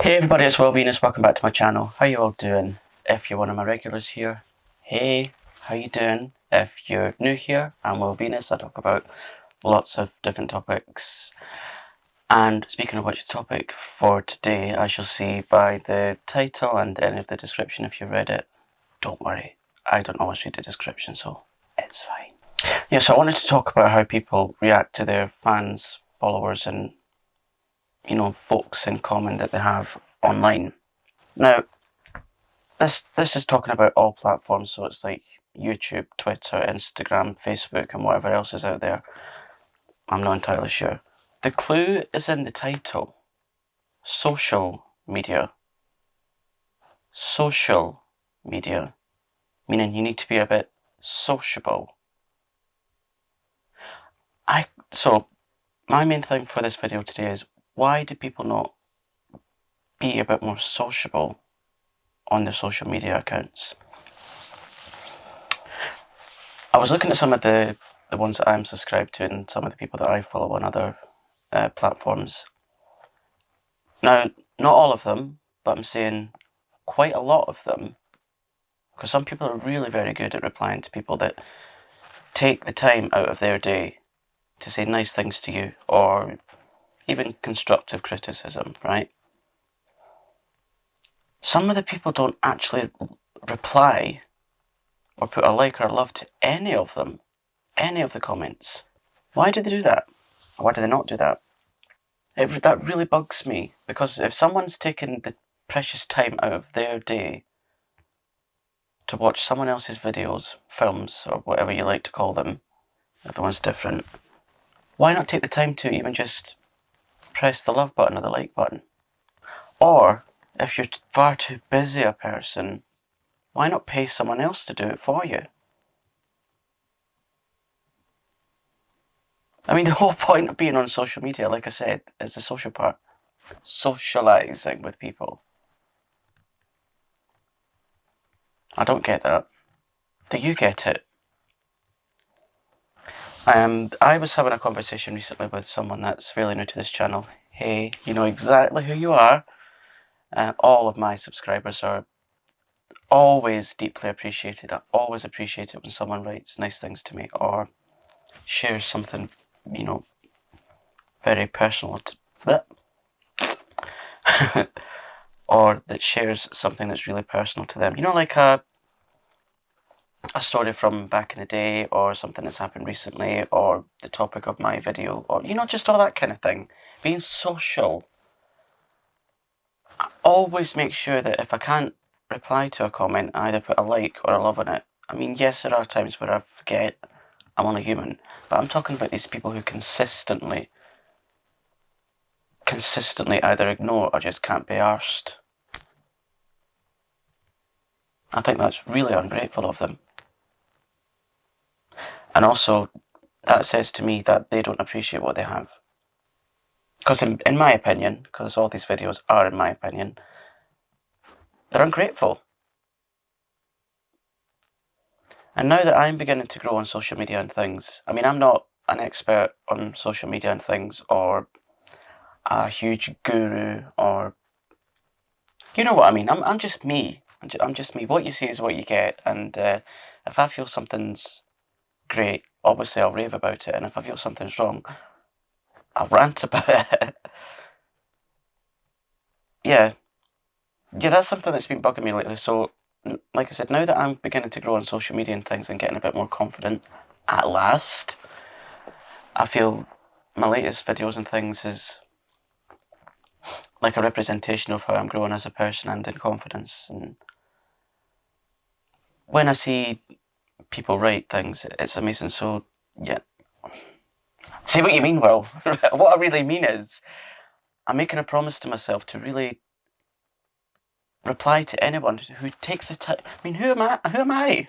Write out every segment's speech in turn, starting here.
Hey everybody, it's Will Venus. Welcome back to my channel. How you all doing? If you're one of my regulars here, hey, how you doing? If you're new here, I'm Will Venus. I talk about lots of different topics. And speaking of which topic for today, as you'll see by the title and any of the description if you read it, don't worry, I don't always read the description, so it's fine. Yeah, so I wanted to talk about how people react to their fans, followers, and folks in common that they have online. Now, this is talking about all platforms, so it's like YouTube, Twitter, Instagram, Facebook, and whatever else is out there. I'm not entirely sure. The clue is in the title. Social media. Social media. Meaning you need to be a bit sociable. So, my main thing for this video today is, why do people not be a bit more sociable on their social media accounts? I was looking at some of the ones that I'm subscribed to and some of the people that I follow on other platforms. Now, not all of them, but I'm saying quite a lot of them, because some people are really very good at replying to people that take the time out of their day to say nice things to you, or even constructive criticism, right? Some of the people don't actually reply or put a like or a love to any of them, any of the comments. Why do they do that? Why do they not do that? That really bugs me, because if someone's taken the precious time out of their day to watch someone else's videos, films, or whatever you like to call them, everyone's different, why not take the time to even just press the love button or the like button? Or, if you're far too busy a person, why not pay someone else to do it for you? I mean, the whole point of being on social media, like I said, is the social part. Socialising with people. I don't get that. Do you get it? I was having a conversation recently with someone that's fairly new to this channel. Hey, you know exactly who you are. All of my subscribers are always deeply appreciated. I always appreciate it when someone writes nice things to me or shares something, very personal. Or that shares something that's really personal to them. Like a story from back in the day, or something that's happened recently, or the topic of my video, or just all that kind of thing. Being social. I always make sure that if I can't reply to a comment, I either put a like or a love on it. I mean, yes, there are times where I forget, I'm only human, but I'm talking about these people who consistently either ignore or just can't be arsed. I think that's really ungrateful of them. And also, that says to me that they don't appreciate what they have. Because in my opinion, because all these videos are in my opinion, they're ungrateful. And now that I'm beginning to grow on social media and things, I mean, I'm not an expert on social media and things, or a huge guru, or you know what I mean. I'm just me. I'm just me. What you see is what you get. And if I feel something's great, obviously I'll rave about it. And if I feel something's wrong, I'll rant about it. Yeah, that's something that's been bugging me lately. So, like I said, now that I'm beginning to grow on social media and things and getting a bit more confident, at last, I feel my latest videos and things is like a representation of how I'm growing as a person and in confidence. And when I see people write things, it's amazing. So, yeah. See what you mean, Will? What I really mean is, I'm making a promise to myself to really reply to anyone who takes the time. I mean, who am I? Who am I?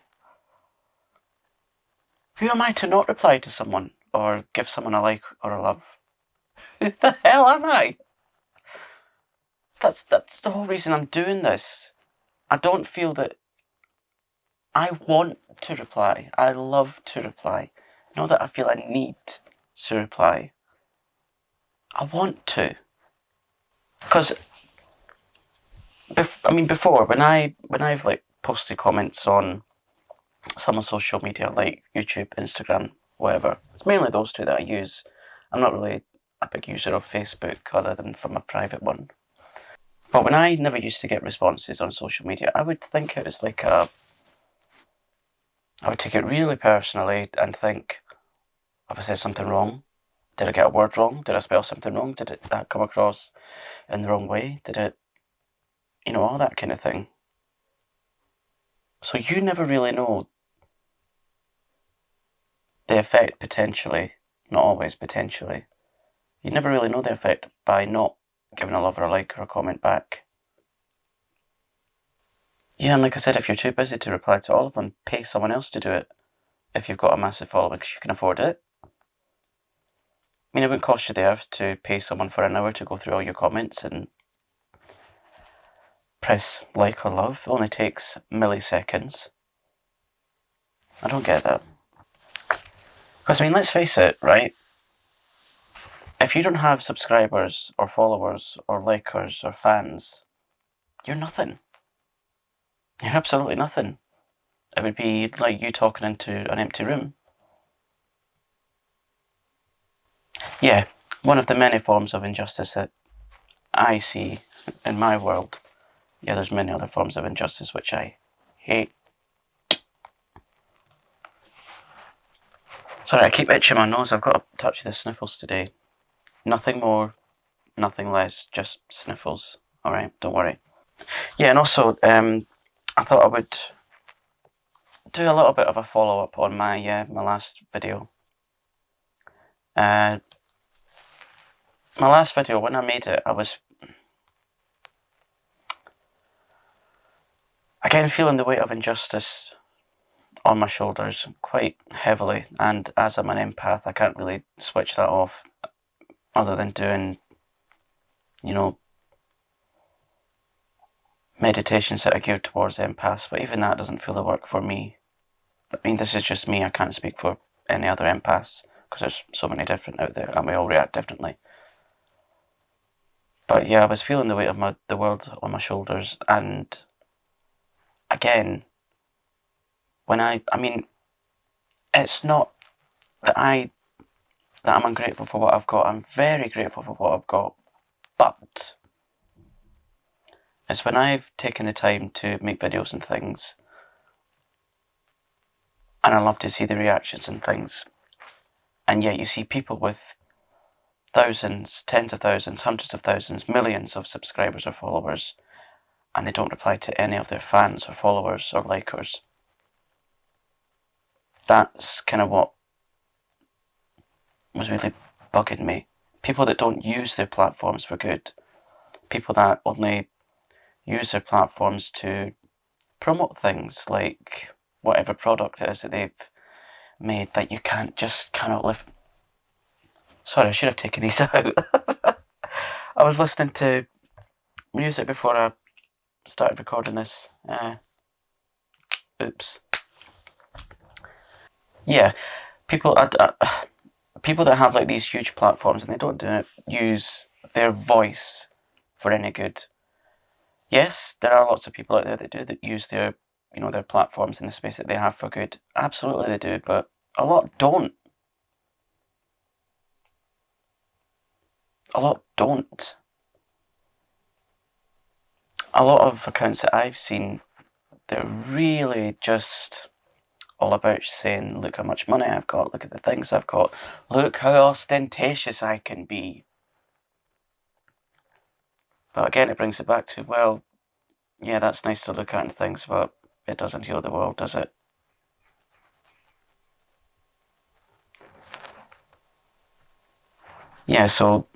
Who am I to not reply to someone or give someone a like or a love? Who the hell am I? That's the whole reason I'm doing this. I don't feel that I want to reply. I love to reply. Not that I feel I need to reply. I want to. Because before when I've like posted comments on some social media like YouTube, Instagram, whatever. It's mainly those two that I use. I'm not really a big user of Facebook other than from a private one. But when I never used to get responses on social media, I would think it was like I would take it really personally and think, have I said something wrong? Did I get a word wrong? Did I spell something wrong? Did that come across in the wrong way? Did it, all that kind of thing. So you never really know the effect potentially, not always potentially. You never really know the effect by not giving a love or a like or a comment back. Yeah, and like I said, if you're too busy to reply to all of them, pay someone else to do it. If you've got a massive following, because you can afford it. I mean, it wouldn't cost you the earth to pay someone for an hour to go through all your comments and press like or love. It only takes milliseconds. I don't get that. Because, I mean, let's face it, right? If you don't have subscribers or followers or likers or fans, you're nothing. You're absolutely nothing. It would be like you talking into an empty room. Yeah, one of the many forms of injustice that I see in my world. Yeah, there's many other forms of injustice which I hate. Sorry, I keep itching my nose. I've got a touch of the sniffles today. Nothing more, nothing less, just sniffles. Alright, don't worry. Yeah, and also, I thought I would do a little bit of a follow-up on my last video. My last video, when I made it, I was again feeling the weight of injustice on my shoulders quite heavily, and as I'm an empath, I can't really switch that off other than doing, meditations that are geared towards empaths, but even that doesn't feel the work for me. I mean, this is just me, I can't speak for any other empaths, because there's so many different out there, and we all react differently. But yeah, I was feeling the weight of the world on my shoulders, and again, I mean, it's not that I'm ungrateful for what I've got. I'm very grateful for what I've got, but it's when I've taken the time to make videos and things, and I love to see the reactions and things, and yet you see people with thousands, tens of thousands, hundreds of thousands, millions of subscribers or followers, and they don't reply to any of their fans or followers or likers. That's kind of what was really bugging me. People that don't use their platforms for good. People that only use their platforms to promote things like whatever product it is that they've made that you cannot live. Sorry, I should have taken these out. I was listening to music before I started recording this. Oops. Yeah, people people that have like these huge platforms and they don't use their voice for any good. Yes, there are lots of people out there that use their their platforms in the space that they have for good. Absolutely they do, but a lot don't. A lot don't. A lot of accounts that I've seen, they're really just all about saying, look how much money I've got, look at the things I've got, look how ostentatious I can be. But again, it brings it back to, well, yeah, that's nice to look at and things, but it doesn't heal the world, does it? Yeah, so,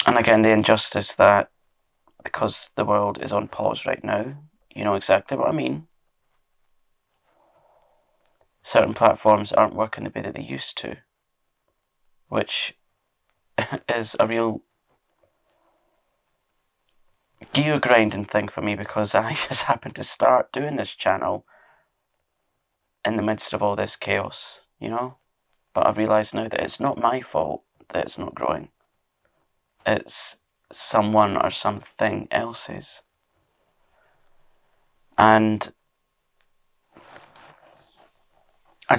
and again, the injustice that because the world is on pause right now, you know exactly what I mean. Certain platforms aren't working the way that they used to, which is a real gear grinding thing for me because I just happened to start doing this channel in the midst of all this chaos, But I've realised now that it's not my fault that it's not growing. It's someone or something else's. And I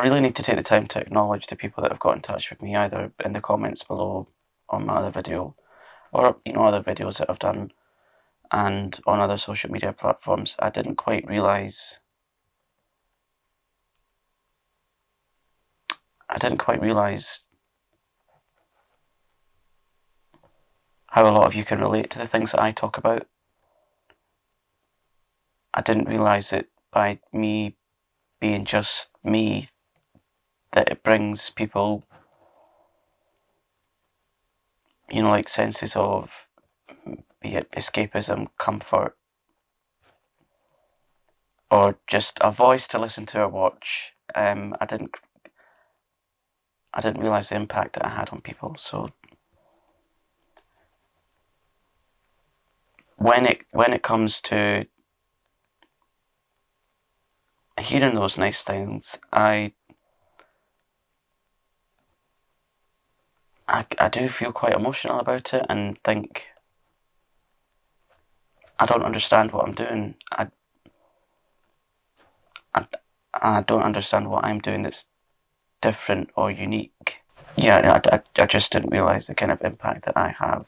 really need to take the time to acknowledge the people that have got in touch with me, either in the comments below on my other video, or other videos that I've done, and on other social media platforms. I didn't quite realise how a lot of you can relate to the things that I talk about. I didn't realise it by me being just me, that it brings people, like senses of, be it escapism, comfort, or just a voice to listen to or watch. I didn't realise the impact that I had on people. So when it comes to hearing those nice things, I do feel quite emotional about it and think, I don't understand what I'm doing. I don't understand what I'm doing that's different or unique. Yeah, I just didn't realise the kind of impact that I have.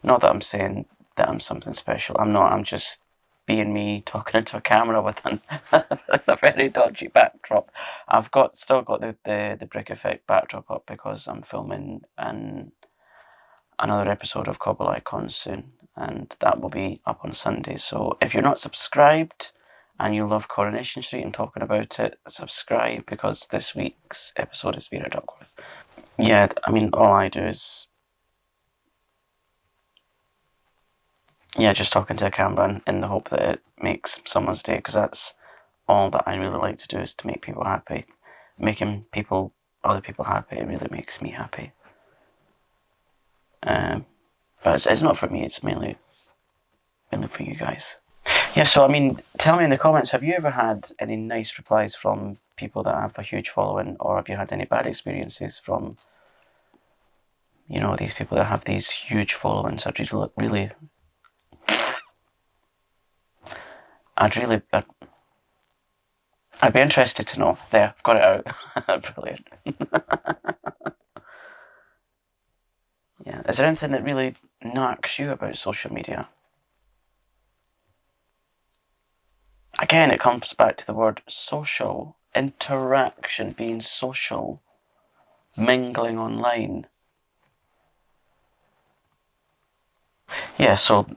Not that I'm saying that I'm something special. I'm not. I'm just being me, talking into a camera with a very dodgy backdrop. I've still got the brick effect backdrop up because I'm filming another episode of Cobble Icons soon, and that will be up on Sunday. So if you're not subscribed and you love Coronation Street and talking about it, subscribe, because this week's episode is Vera Duckworth. Yeah, I mean, all I do is just talking to a camera in the hope that it makes someone's day, because that's all that I really like to do, is to make people happy. Making other people happy, it really makes me happy. But it's not for me, it's mainly for you guys. Yeah, so I mean, tell me in the comments, have you ever had any nice replies from people that have a huge following, or have you had any bad experiences from, these people that have these huge followings? I'd be interested to know. There, got it out. Brilliant. Yeah, is there anything that really narks you about social media? Again, it comes back to the word social. Interaction, being social. Mingling online. Yeah, so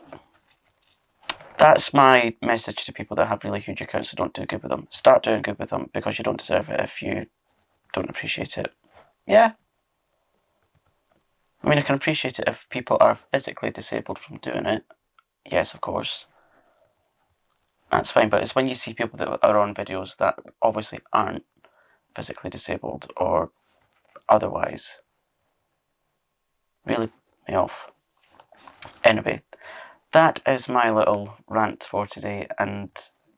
that's my message to people that have really huge accounts that don't do good with them. Start doing good with them, because you don't deserve it if you don't appreciate it. Yeah. I mean, I can appreciate it if people are physically disabled from doing it. Yes, of course. That's fine, but it's when you see people that are on videos that obviously aren't physically disabled or otherwise. Really put me off. Anyway, that is my little rant for today, and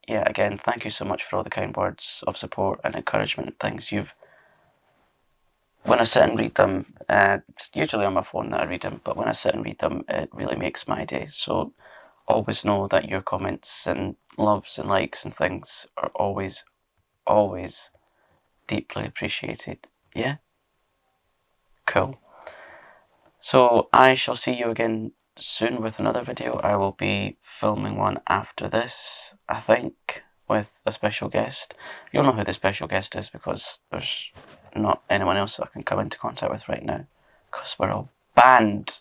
yeah, again, thank you so much for all the kind words of support and encouragement and things. When I sit and read them, it's usually on my phone that I read them, but when I sit and read them, it really makes my day. So always know that your comments and loves and likes and things are always, always deeply appreciated. Yeah? Cool. So I shall see you again soon with another video. I will be filming one after this, I think, with a special guest. You'll know who the special guest is, because there's not anyone else that I can come into contact with right now, because we're all banned.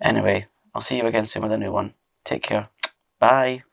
Anyway, I'll see you again soon with a new one. Take care. Bye.